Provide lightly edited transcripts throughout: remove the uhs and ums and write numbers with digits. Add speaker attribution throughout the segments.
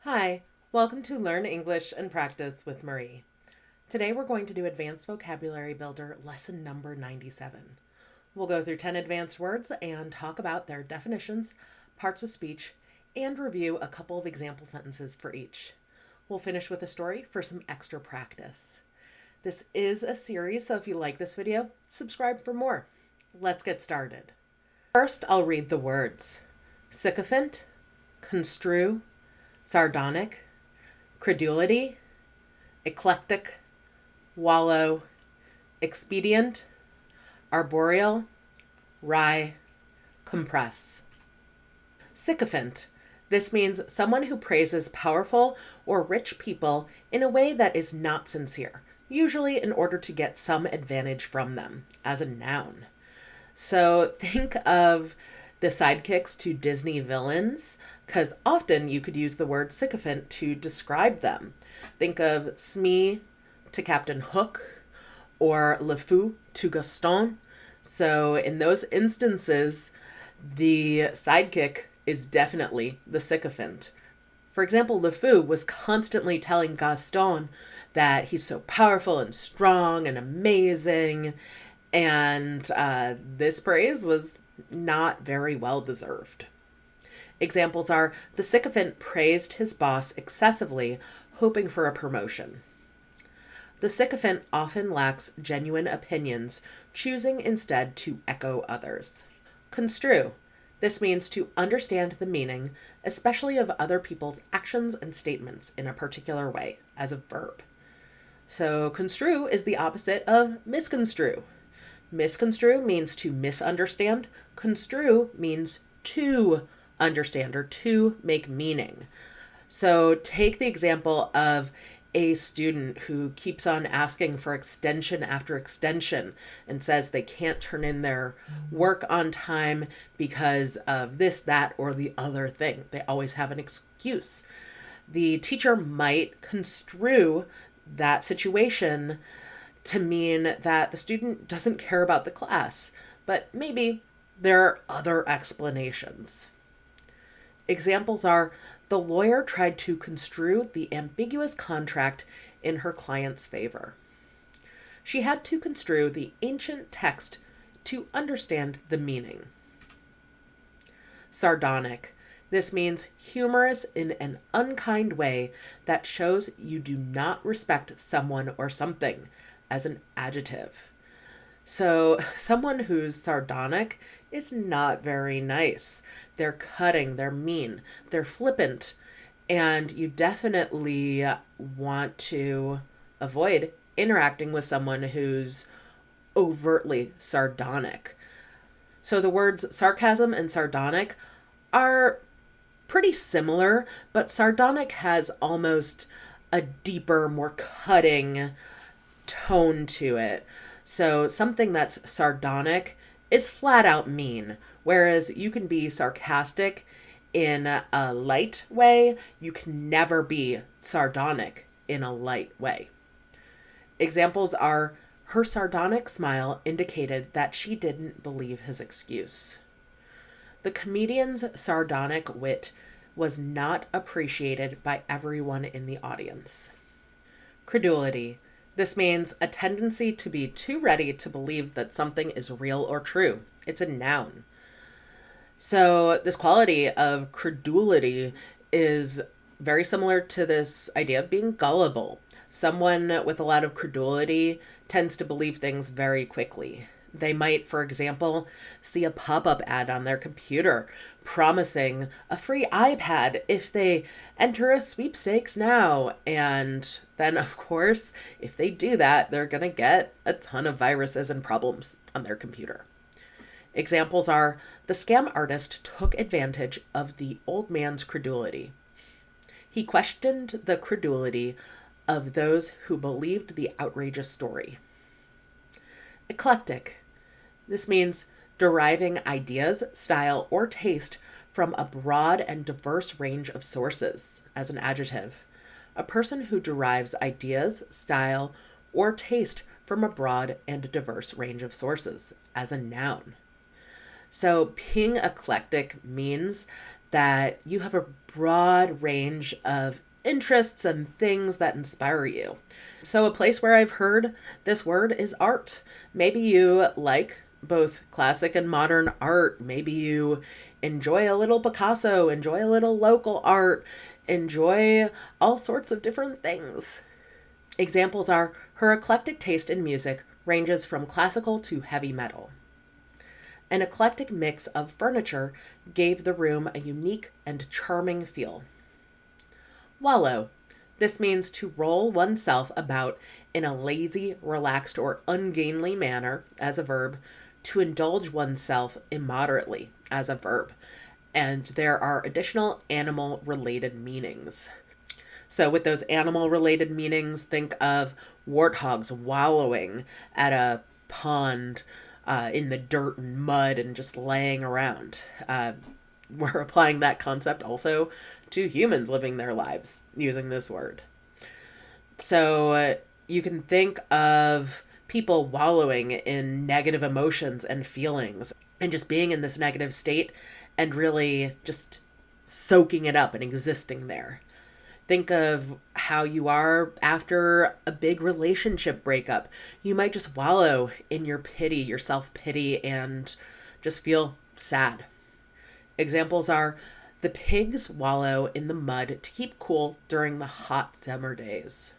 Speaker 1: Hi, welcome to Learn English and Practice with Marie. Today we're going to do Advanced Vocabulary Builder lesson number 97. We'll go through 10 advanced words and talk about their definitions, parts of speech, and review a couple of example sentences for each. We'll finish with a story for some extra practice. This is a series, so if you like this video, subscribe for more. Let's get started. First, I'll read the words. Sycophant, construe, Sardonic, Credulity, Eclectic, Wallow, Expedient, Arboreal, Rye, Compress. Sycophant. This means someone who praises powerful or rich people in a way that is not sincere, usually in order to get some advantage from them, as a noun. So think of the sidekicks to Disney villains, because often you could use the word sycophant to describe them. Think of Smee to Captain Hook or Le Fou to Gaston. So in those instances, the sidekick is definitely the sycophant. For example, Le Fou was constantly telling Gaston that he's so powerful and strong and amazing, and this praise was not very well deserved. Examples are the sycophant praised his boss excessively, hoping for a promotion. The sycophant often lacks genuine opinions, choosing instead to echo others. Construe. This means to understand the meaning, especially of other people's actions and statements in a particular way, as a verb. So construe is the opposite of misconstrue. Misconstrue means to misunderstand. Construe means to understand or to make meaning. So take the example of a student who keeps on asking for extension after extension and says they can't turn in their work on time because of this, that, or the other thing. They always have an excuse. The teacher might construe that situation to mean that the student doesn't care about the class, but maybe there are other explanations. Examples are the lawyer tried to construe the ambiguous contract in her client's favor. She had to construe the ancient text to understand the meaning. Sardonic. This means humorous in an unkind way that shows you do not respect someone or something, as an adjective. So someone who's sardonic is not very nice. They're cutting, they're mean, they're flippant, and you definitely want to avoid interacting with someone who's overtly sardonic. So the words sarcasm and sardonic are pretty similar, but sardonic has almost a deeper, more cutting tone to it. So something that's sardonic is flat out mean, whereas you can be sarcastic in a light way. You can never be sardonic in a light way. Examples are her sardonic smile indicated that she didn't believe his excuse. The comedian's sardonic wit was not appreciated by everyone in the audience. Credulity. This means a tendency to be too ready to believe that something is real or true. It's a noun. So this quality of credulity is very similar to this idea of being gullible. Someone with a lot of credulity tends to believe things very quickly. They might, for example, see a pop-up ad on their computer promising a free iPad if they enter a sweepstakes now. And then, of course, if they do that, they're going to get a ton of viruses and problems on their computer. Examples are the scam artist took advantage of the old man's credulity. He questioned the credulity of those who believed the outrageous story. Eclectic. This means deriving ideas, style, or taste from a broad and diverse range of sources, as an adjective. A person who derives ideas, style, or taste from a broad and diverse range of sources, as a noun. So being eclectic means that you have a broad range of interests and things that inspire you. So, a place where I've heard this word is art. Maybe you like both classic and modern art. Maybe you enjoy a little Picasso, enjoy a little local art, enjoy all sorts of different things. Examples are her eclectic taste in music ranges from classical to heavy metal. An eclectic mix of furniture gave the room a unique and charming feel. Wallow. This means to roll oneself about in a lazy, relaxed, or ungainly manner as a verb, to indulge oneself immoderately as a verb. And there are additional animal related meanings. So, with those animal related meanings, think of warthogs wallowing at a pond in the dirt and mud and just laying around. We're applying that concept also to humans living their lives using this word. So you can think of people wallowing in negative emotions and feelings and just being in this negative state and really just soaking it up and existing there. Think of how you are after a big relationship breakup. You might just wallow in your pity, your self-pity, and just feel sad. Examples are the pigs wallow in the mud to keep cool during the hot summer days.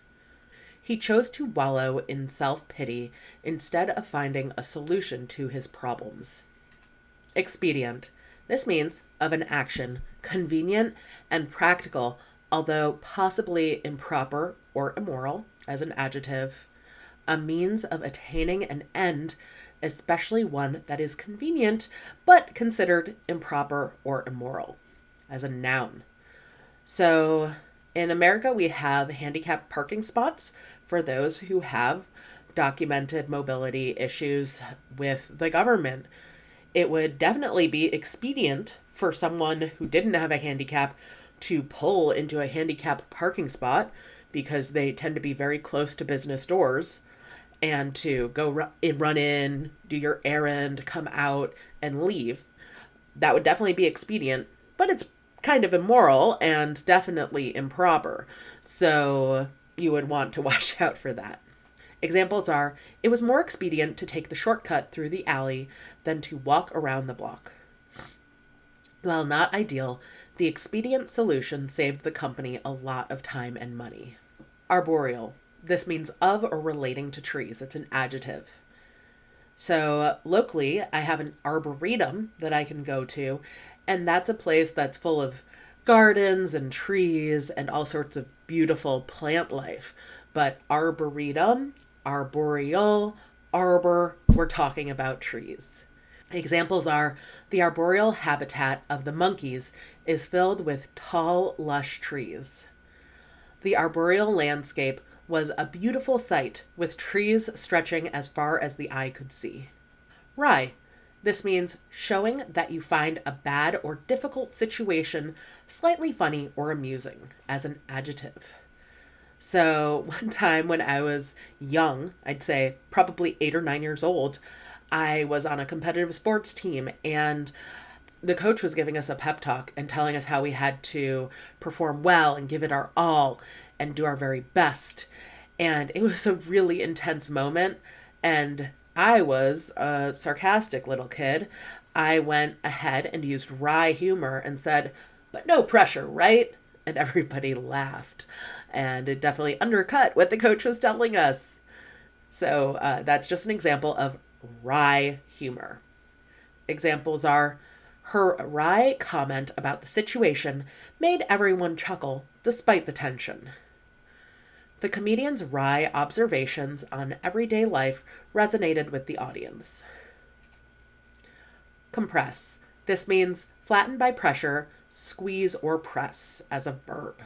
Speaker 1: He chose to wallow in self-pity instead of finding a solution to his problems. Expedient. This means of an action, convenient and practical, although possibly improper or immoral as an adjective, a means of attaining an end, especially one that is convenient, but considered improper or immoral as a noun. So in America, we have handicapped parking spots for those who have documented mobility issues with the government. It would definitely be expedient for someone who didn't have a handicap to pull into a handicapped parking spot because they tend to be very close to business doors, and to go run in, do your errand, come out, and leave. That would definitely be expedient, but it's kind of immoral and definitely improper. So you would want to watch out for that. Examples are, it was more expedient to take the shortcut through the alley than to walk around the block. While not ideal, the expedient solution saved the company a lot of time and money. Arboreal. This means of or relating to trees. It's an adjective. So locally, I have an arboretum that I can go to, and that's a place that's full of gardens and trees and all sorts of beautiful plant life. But arboretum, arboreal, arbor, we're talking about trees. Examples are, the arboreal habitat of the monkeys is filled with tall, lush trees. The arboreal landscape was a beautiful sight with trees stretching as far as the eye could see. Wry. This means showing that you find a bad or difficult situation slightly funny or amusing as an adjective. So one time when I was young, I'd say probably 8 or 9 years old, I was on a competitive sports team, and the coach was giving us a pep talk and telling us how we had to perform well and give it our all and do our very best. And it was a really intense moment, and I was a sarcastic little kid. I went ahead and used wry humor and said, "But no pressure, right?" And everybody laughed. And it definitely undercut what the coach was telling us. So that's just an example of wry humor. Examples are, her wry comment about the situation made everyone chuckle despite the tension. The comedian's wry observations on everyday life resonated with the audience. Compress. This means flatten by pressure, squeeze, or press as a verb.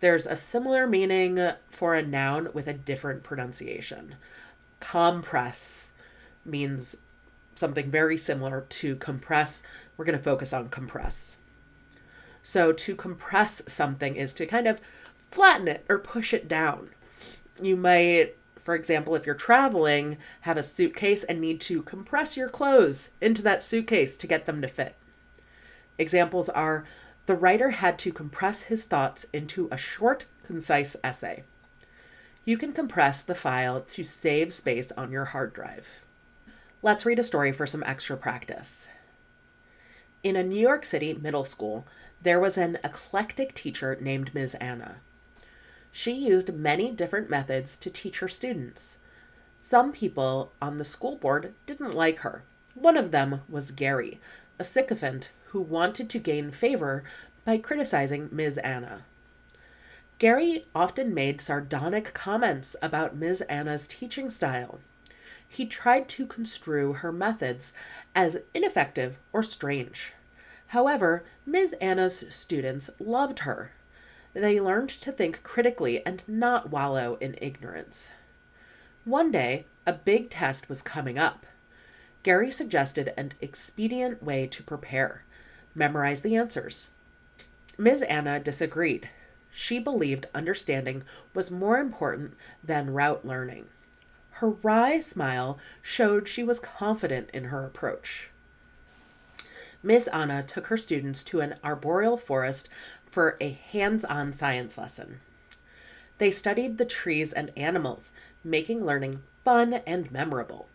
Speaker 1: There's a similar meaning for a noun with a different pronunciation. Compress means something very similar to compress. We're going to focus on compress. So to compress something is to kind of flatten it or push it down. You might, for example, if you're traveling, have a suitcase and need to compress your clothes into that suitcase to get them to fit. Examples are: the writer had to compress his thoughts into a short, concise essay. You can compress the file to save space on your hard drive. Let's read a story for some extra practice. In a New York City middle school, there was an eclectic teacher named Ms. Anna. She used many different methods to teach her students. Some people on the school board didn't like her. One of them was Gary, a sycophant who wanted to gain favor by criticizing Ms. Anna. Gary often made sardonic comments about Ms. Anna's teaching style. He tried to construe her methods as ineffective or strange. However, Ms. Anna's students loved her. They learned to think critically and not wallow in ignorance. One day, a big test was coming up. Gary suggested an expedient way to prepare: memorize the answers. Ms. Anna disagreed. She believed understanding was more important than rote learning. Her wry smile showed she was confident in her approach. Ms. Anna took her students to an arboreal forest for a hands-on science lesson. They studied the trees and animals, making learning fun and memorable.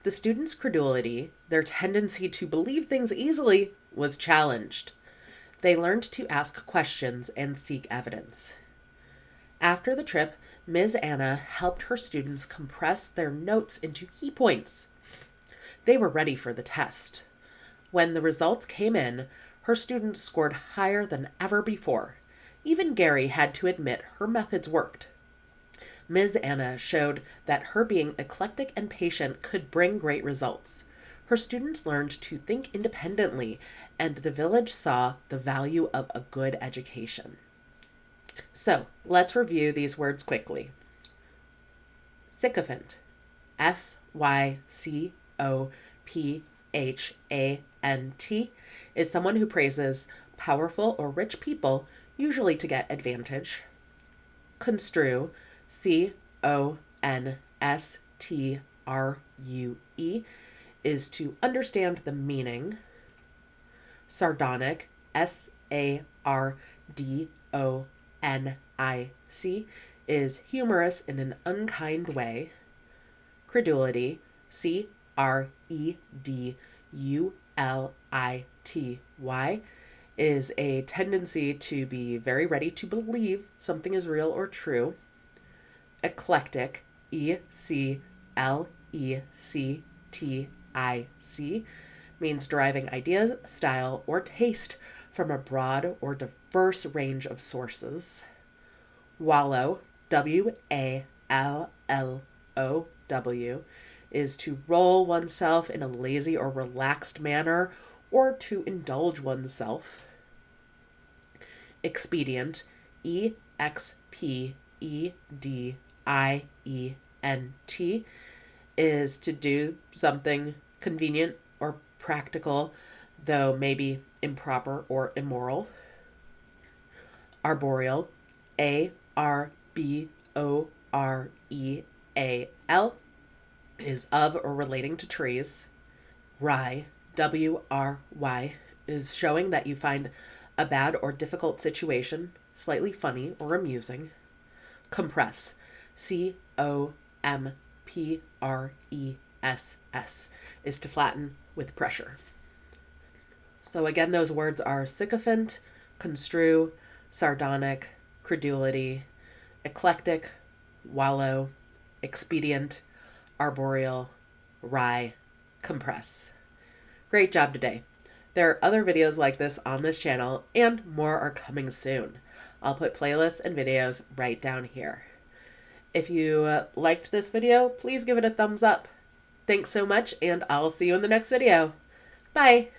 Speaker 1: The students' credulity, their tendency to believe things easily, was challenged. They learned to ask questions and seek evidence. After the trip, Ms. Anna helped her students compress their notes into key points. They were ready for the test. When the results came in, her students scored higher than ever before. Even Gary had to admit her methods worked. Ms. Anna showed that her being eclectic and patient could bring great results. Her students learned to think independently, and the village saw the value of a good education. So, let's review these words quickly. Sycophant. Sycophant is someone who praises powerful or rich people, usually to get advantage. Construe. Construe is to understand the meaning. Sardonic. Sardonic is humorous in an unkind way. Credulity. Credulity is a tendency to be very ready to believe something is real or true. Eclectic. Eclectic means deriving ideas, style, or taste from a broad or diverse range of sources. Wallow. Wallow is to roll oneself in a lazy or relaxed manner, or to indulge oneself. Expedient. Expedient is to do something convenient or practical, though maybe improper or immoral. Arboreal. Arboreal is of or relating to trees. Wry. Wry is showing that you find a bad or difficult situation slightly funny or amusing. Compress. Compress is to flatten with pressure. So again, those words are sycophant, construe, sardonic, credulity, eclectic, wallow, expedient, arboreal, wry, compress. Great job today. There are other videos like this on this channel, and more are coming soon. I'll put playlists and videos right down here. If you liked this video, please give it a thumbs up. Thanks so much, and I'll see you in the next video. Bye!